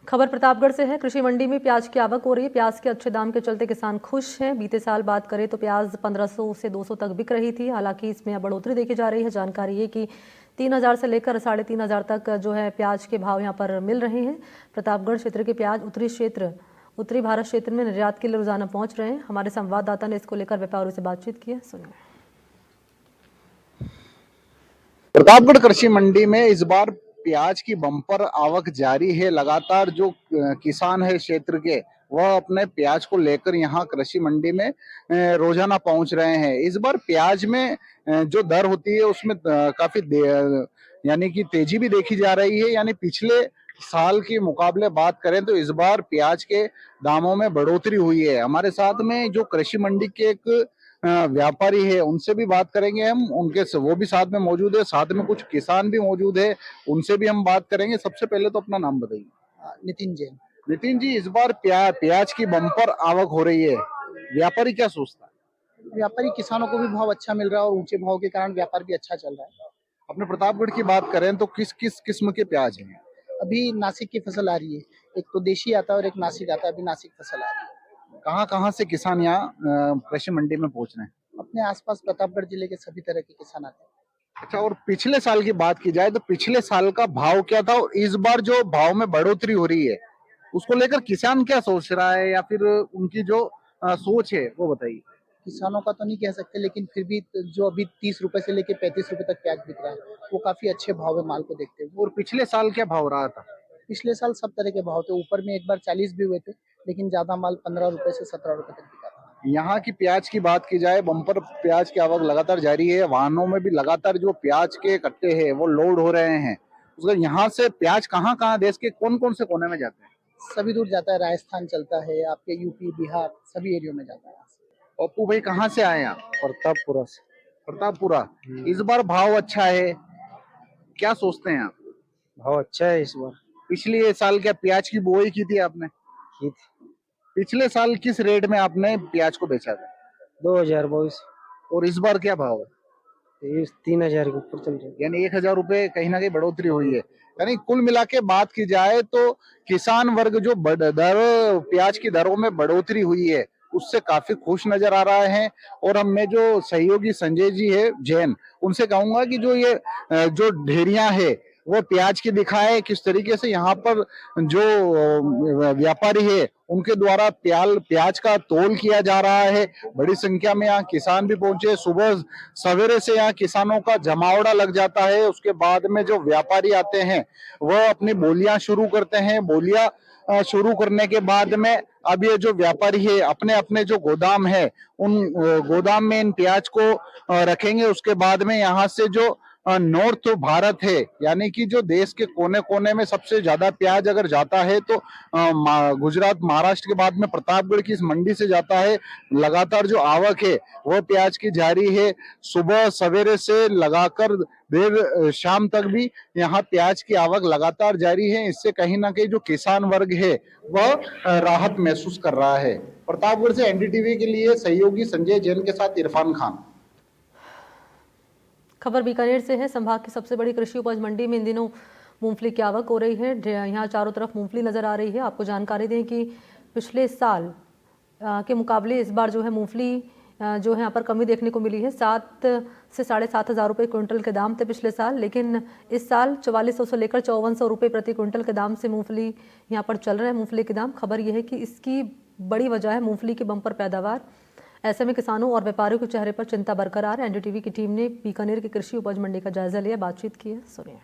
खबर प्रतापगढ़ से है। कृषि मंडी में प्याज की आवक हो रही है। प्याज के अच्छे दाम के चलते किसान खुश हैं। बीते साल बात करें तो प्याज 1500 से 200 तक बिक रही थी। हालांकि इसमें अब बढ़ोतरी देखी जा रही है। जानकारी है कि 3000 से लेकर 3500 तक जो है प्याज के भाव यहां पर मिल रहे हैं। प्रतापगढ़ क्षेत्र के प्याज उत्तरी भारत क्षेत्र में निर्यात के लिए रोजाना पहुंच रहे हैं। हमारे संवाददाता ने इसको लेकर व्यापारियों से बातचीत की है, सुनिए। प्रतापगढ़ कृषि मंडी में इस बार प्याज की बम्पर आवक जारी है। लगातार जो किसान है क्षेत्र के, वह अपने प्याज को लेकर यहाँ कृषि मंडी में रोजाना पहुंच रहे हैं। इस बार प्याज में जो दर होती है उसमें काफी यानी कि तेजी भी देखी जा रही है। यानी पिछले साल के मुकाबले बात करें तो इस बार प्याज के दामों में बढ़ोतरी हुई है। हमारे साथ में जो कृषि मंडी के एक व्यापारी है, उनसे भी बात करेंगे हम। उनके वो भी साथ में मौजूद है, साथ में कुछ किसान भी मौजूद है, उनसे भी हम बात करेंगे। सबसे पहले तो अपना नाम बताइए। नितिन जैन। नितिन जी, इस बार प्याज की बम्पर आवक हो रही है, व्यापारी क्या सोचता है? व्यापारी किसानों को भी भाव अच्छा मिल रहा है और ऊंचे भाव के कारण व्यापार भी अच्छा चल रहा है। अपने प्रतापगढ़ की बात करें तो किस किस किस्म के प्याज हैं? अभी नासिक की फसल आ रही है, एक तो देशी आता है और एक नासिक आता है। अभी नासिक फसल आ रही है। कहाँ कहाँ से किसान यहाँ कृषि मंडी में पहुंच रहे हैं? अपने आसपास प्रतापगढ़ जिले के सभी तरह के किसान आते हैं। अच्छा, और पिछले साल की बात की जाए तो पिछले साल का भाव क्या था और इस बार जो भाव में बढ़ोतरी हो रही है उसको लेकर किसान क्या सोच रहा है, या फिर उनकी जो सोच है वो बताइए। किसानों का तो नहीं कह सकते, लेकिन फिर भी जो अभी 30 रुपए से लेके 35 रुपए तक प्याज बिक रहा है, वो काफी अच्छे भाव है माल को देखते हुए। और पिछले साल क्या भाव रहा था? पिछले साल सब तरह के भाव थे। ऊपर में एक बार 40 भी हुए थे, लेकिन ज्यादा माल 15 रुपए से 17 रुपए तक बिका था। यहाँ की प्याज की बात की जाए, बम्पर प्याज की आवक लगातार जारी है। वाहनों में भी लगातार जो प्याज के कट्टे हैं वो लोड हो रहे हैं। उसका यहाँ से प्याज कहाँ कहाँ देश के कौन कौन से कोने में जाते हैं? सभी दूर जाता है। राजस्थान चलता है, आपके यूपी बिहार सभी एरियो में जाता है। पप्पू भाई कहाँ से आए आप? प्रतापपुरा से। प्रतापपुरा। इस बार भाव अच्छा है, क्या सोचते हैं आप? भाव अच्छा है इस बार। पिछले साल क्या प्याज की बुआई की थी आपने? की थी। पिछले साल किस रेट में आपने प्याज को बेचा था? 2022। और इस बार क्या भाव है? 3000 के ऊपर चल रहा है। यानी 1000 रुपए कहीं ना कहीं बढ़ोतरी हुई है। यानी कुल मिला के बात की जाए तो किसान वर्ग जो प्याज की दरों में बढ़ोतरी हुई है उससे काफी खुश नजर आ रहा है। और हम में जो सहयोगी संजय जी है जैन, उनसे कहूंगा कि जो ये जो ढेरियां है वो प्याज की दिखाए किस तरीके से यहाँ पर जो व्यापारी है उनके द्वारा प्याज का तोल किया जा रहा है। बड़ी संख्या में यहाँ किसान भी पहुंचे। सुबह सवेरे से यहाँ किसानों का जमावड़ा लग जाता है। उसके बाद में जो व्यापारी आते हैं वह अपनी बोलियां शुरू करते हैं। बोलियां शुरू करने के बाद में अब ये जो व्यापारी है अपने अपने जो गोदाम है उन गोदाम में इन प्याज को रखेंगे। उसके बाद में यहाँ से जो नॉर्थ भारत है, यानी कि जो देश के कोने कोने में सबसे ज्यादा प्याज अगर जाता है तो गुजरात महाराष्ट्र के बाद में प्रतापगढ़ की इस मंडी से जाता है। लगातार जो आवक है वह प्याज की जारी है। सुबह सवेरे से लगाकर देर शाम तक भी यहाँ प्याज की आवक लगातार जारी है। इससे कहीं ना कहीं जो किसान वर्ग है वह राहत महसूस कर रहा है। प्रतापगढ़ से एनडीटीवी के लिए सहयोगी संजय जैन के साथ इरफान खान। खबर बीकानेर से है। संभाग की सबसे बड़ी कृषि उपज मंडी में इन दिनों मूंगफली की आवक हो रही है। यहाँ चारों तरफ मूंगफली नजर आ रही है। आपको जानकारी दें कि पिछले साल के मुकाबले इस बार जो है मूंगफली जो है यहाँ पर कमी देखने को मिली है। 7 से 7,500 रुपये क्विंटल के दाम थे पिछले साल, लेकिन इस साल 4400 से लेकर 5400 रुपये प्रति क्विंटल के दाम से मूंगफली यहाँ पर चल रहे हैं। मूंगफली के दाम, खबर यह है कि इसकी बड़ी वजह है मूंगफली की बम्पर पैदावार। ऐसे में किसानों और व्यापारियों के चेहरे पर चिंता बरकरार है। एनडीटीवी की टीम ने बीकानेर की कृषि उपज मंडी का जायजा लिया, बातचीत की है, सुनिए।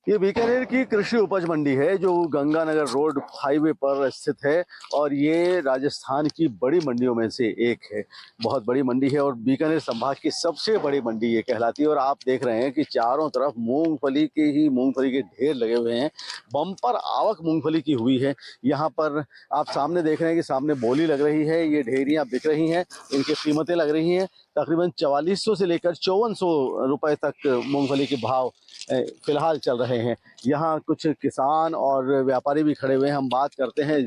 ये बीकानेर की कृषि उपज मंडी है जो गंगानगर रोड हाईवे पर स्थित है और ये राजस्थान की बड़ी मंडियों में से एक है। बहुत बड़ी मंडी है और बीकानेर संभाग की सबसे बड़ी मंडी ये कहलाती है। और आप देख रहे हैं कि चारों तरफ मूंगफली के ढेर लगे हुए हैं। बम्पर आवक मूंगफली की हुई है। यहाँ पर आप सामने देख रहे हैं कि सामने बोली लग रही है, ये ढेरियाँ बिक रही हैं, इनकी कीमतें लग रही हैं। तकरीबन 4400 से लेकर 5400 रुपए तक मूंगफली के भाव फिलहाल चल रहे हैं। यहाँ कुछ किसान और व्यापारी भी खड़े हुए हैं, हम बात करते हैं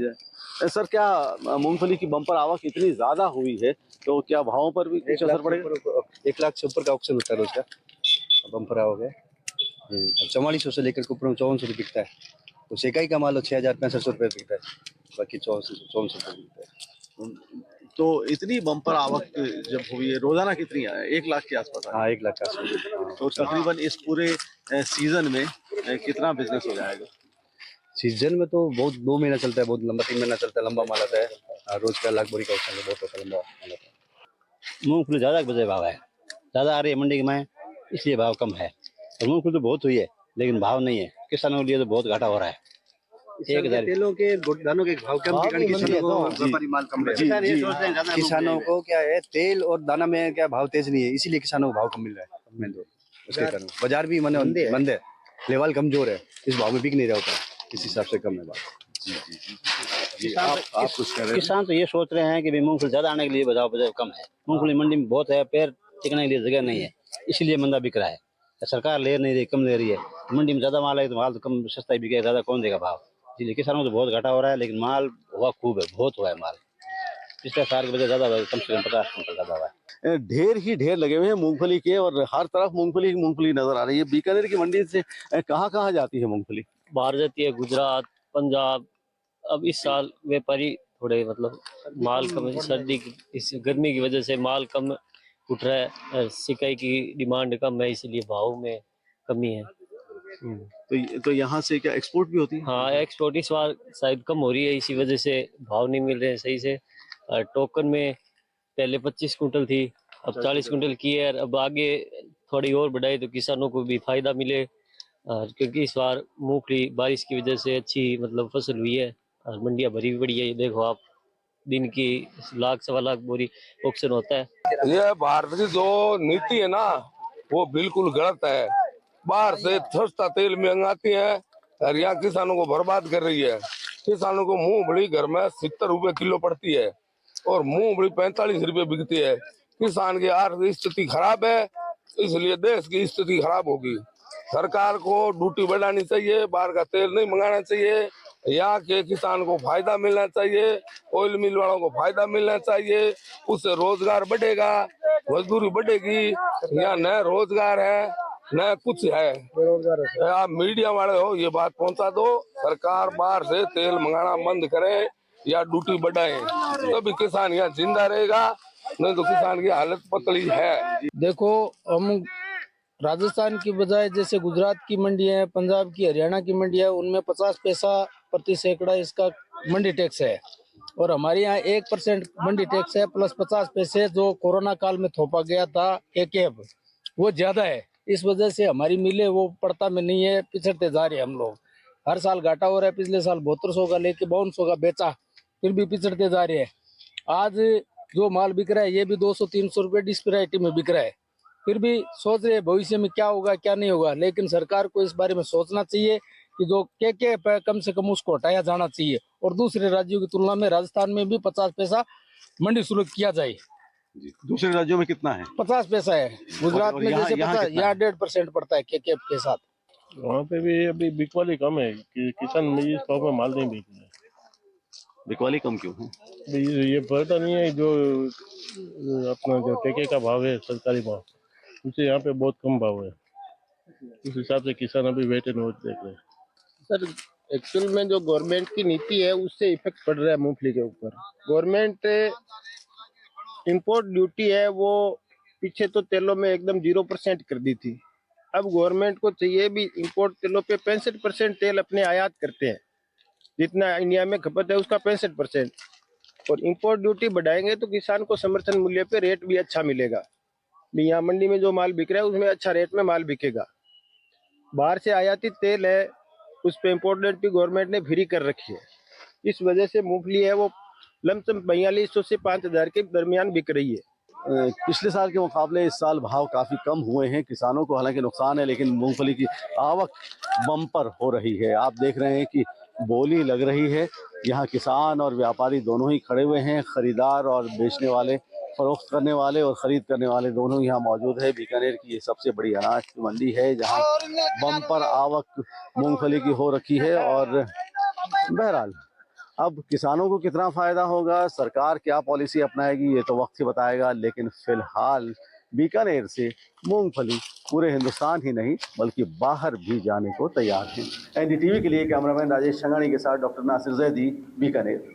सर, क्या मूंगफली की बम्पर आवक इतनी ज्यादा हुई है तो क्या भावों पर भी कुछ असर पड़ेगा? 1 लाख से ऊपर का ऑक्शन होता है रोज का, बम्पर हो गया। 4400 से लेकर ऊपर 5400 बिकता है। तो सेकाई का माल 6065 रुपये बिकता है, बाकी 5400 रुपये बिकता है। तो इतनी बम्पर आवक जब हुई है, रोजाना कितनी है? 1 लाख के आसपास आ रही हाँ, 1 लाख का आसपास। है। तो तकरीबन इस पूरे सीजन में कितना बिजनेस हो जाएगा? सीजन में तो बहुत 2 महीना चलता है, बहुत लंबा 3 महीना चलता है, लंबा माल आता है। रोज का 1 लाख बोरी का ऑक्शन है, बहुत होता है, लंबा माल आता है। मूंगफली ज़्यादा बजे भाव है, ज़्यादा आ रही है मंडी में, इसलिए भाव कम है। और मूंगफली तो बहुत हुई है लेकिन भाव नहीं है, किसानों के लिए तो बहुत घाटा हो रहा है। 1000 तेलों के दानों के भाव कम के कारण किसानों को व्यापारी माल कम रहे हैं। किसानों को क्या है, तेल और दाना में क्या भाव तेज नहीं है, इसीलिए किसानों को भाव कम मिल रहा है। मेन तो उसके कारण बाजार भी माने बंद है, लेवल कमजोर है, इस भाव में बिक नहीं रहा होता, इस हिसाब से कम है भाव। आप कुछ कह रहे हैं? किसान तो ये सोच रहे हैं कि भाई मूंगफली ज्यादा आने के लिए बाजार कम है, मूंगफली मंडी में बहुत है, पैर टिकने के लिए जगह नहीं है, इसलिए मंदा बिक रहा है। सरकार ले नहीं रही, कम ले रही है। मंडी में ज्यादा माल है तो माल तो कम सस्ता ही बिकेगा, ज्यादा कौन देगा भाव, इसलिए किसानों को तो बहुत घाटा हो रहा है। लेकिन माल हुआ खूब है, बहुत हुआ है माल, पिछले साल के वजह ज्यादा, कम से कम 50 क्विंटल ज्यादा हुआ है। ढेर ही ढेर लगे हुए हैं मूंगफली के और हर तरफ मूंगफली ही मूंगफली नजर आ रही है। बीकानेर की मंडी से कहाँ कहाँ जाती है मूंगफली? बाहर जाती है, गुजरात, पंजाब। अब इस साल व्यापारी थोड़े मतलब माल कम, सर्दी की इस गर्मी की वजह से माल कम उठ रहा है, सिकाई की डिमांड कम है, इसलिए भाव में कमी है। तो यहाँ से क्या एक्सपोर्ट भी होती है? हाँ, एक्सपोर्ट इस बार शायद कम हो रही है, इसी वजह से भाव नहीं मिल रहे हैं सही से। टोकन में पहले 25 कुंटल थी, अब 40 कुंटल की है। अब आगे थोड़ी और बढ़ाई तो किसानों को भी फायदा मिले, क्योंकि इस बार मूंगफली बारिश की वजह से अच्छी मतलब फसल हुई है और मंडियां भरी भी पड़ी है। ये देखो आप, दिन की 1 लाख सवा लाख बोरी ऑक्शन होता है। ये भारत की जो नीति है ना, वो बिल्कुल गलत है। बाहर से सस्ता तेल मंगाती है और यहाँ किसानों को बर्बाद कर रही है। किसानों को मूंगफली घर में 70 रुपए किलो पड़ती है और मूंगफली 45 रुपए बिकती है। किसान की आर्थिक स्थिति खराब है, इसलिए देश की स्थिति खराब होगी। सरकार को ड्यूटी बढ़ानी चाहिए, बाहर का तेल नहीं मंगाना चाहिए, यहाँ के किसान को फायदा मिलना चाहिए, ऑयल मिल वालों को फायदा मिलना चाहिए, उससे रोजगार बढ़ेगा, मजदूरी बढ़ेगी। यहाँ न रोजगार है न कुछ है। आप मीडिया वाले हो, ये बात पहुंचा दो, सरकार बाहर से तेल मंगाना बंद करे या ड्यूटी बढ़ाए, तभी किसान यहाँ जिंदा रहेगा, नहीं तो किसान की हालत पतली है। देखो, हम राजस्थान की बजाय जैसे गुजरात की मंडी है, पंजाब की, हरियाणा की मंडी है, उनमें 50 पैसा प्रति सैकड़ा इसका मंडी टैक्स है और हमारे यहाँ 1% मंडी टैक्स है प्लस 50 पैसे जो कोरोना काल में थोपा गया था एक वो ज्यादा है। इस वजह से हमारी मिलें वो पड़ता में नहीं है, पिछड़ते जा रहे हैं हम लोग। हर साल घाटा हो रहा है, पिछले साल 7200 का लेके 5200 का बेचा, फिर भी पिछड़ते जा रहे हैं। आज जो माल बिक रहा है ये भी 200-300 रुपये डिस्पैरिटी में बिक रहा है, फिर भी सोच रहे हैं भविष्य में क्या होगा क्या नहीं होगा। लेकिन सरकार को इस बारे में सोचना चाहिए कि जो के पे कम से कम उसको हटाया जाना चाहिए और दूसरे राज्यों की तुलना में राजस्थान में भी 50 पैसा मंडी शुल्क किया जाए। दूसरे राज्यों में कितना है? 50 पैसा है। गुजरात में जैसे 50, यहाँ 1.5% पड़ता है के साथ। वहाँ पे भी अभी बिकवाली कम है कि किसान इस भाव में माल नहीं बेच रहे। बिकवाली कम क्यों है? ये पता नहीं है, जो अपना जो टेके का भाव है सरकारी भाव, उससे यहाँ पे बहुत कम भाव है, उस हिसाब से किसान अभी वेट एंड वॉच देख रहे हैं। सर, एक्चुअल में जो गवर्नमेंट की नीति है उससे इफेक्ट पड़ रहा है मूंगफली के ऊपर। गवर्नमेंट इंपोर्ट ड्यूटी है वो पीछे तो तेलों में एकदम 0% कर दी थी। अब गवर्नमेंट को चाहिए भी इंपोर्ट तेलों पे 65% तेल अपने आयात करते हैं, जितना इंडिया में खपत है उसका 65%, और इंपोर्ट ड्यूटी बढ़ाएंगे तो किसान को समर्थन मूल्य पे रेट भी अच्छा मिलेगा। यहाँ मंडी में जो माल बिक रहा है उसमें अच्छा रेट में माल बिकेगा। बाहर से आयातित तेल है उस पे इंपोर्ट ड्यूटी गवर्नमेंट ने फ्री कर रखी है, इस वजह से मूंगफली है वो लमसम 4200 से 5000 के दरमियान बिक रही है। पिछले साल के मुकाबले इस साल भाव काफी कम हुए हैं। किसानों को हालांकि नुकसान है, लेकिन मूंगफली की आवक बम्पर हो रही है। आप देख रहे हैं कि बोली लग रही है, यहाँ किसान और व्यापारी दोनों ही खड़े हुए हैं। खरीदार और बेचने वाले, फरोख्त करने वाले और खरीद करने वाले दोनों यहाँ मौजूद है। बीकानेर की ये सबसे बड़ी अनाज की मंडी है जहाँ बम्पर आवक मूंगफली की हो रखी है। और बहरहाल अब किसानों को कितना फायदा होगा, सरकार क्या पॉलिसी अपनाएगी, ये तो वक्त ही बताएगा। लेकिन फिलहाल बीकानेर से मूंगफली पूरे हिंदुस्तान ही नहीं बल्कि बाहर भी जाने को तैयार है। एनडीटीवी के लिए कैमरामैन राजेश शंगानी के साथ डॉक्टर नासिर जैदी, बीकानेर।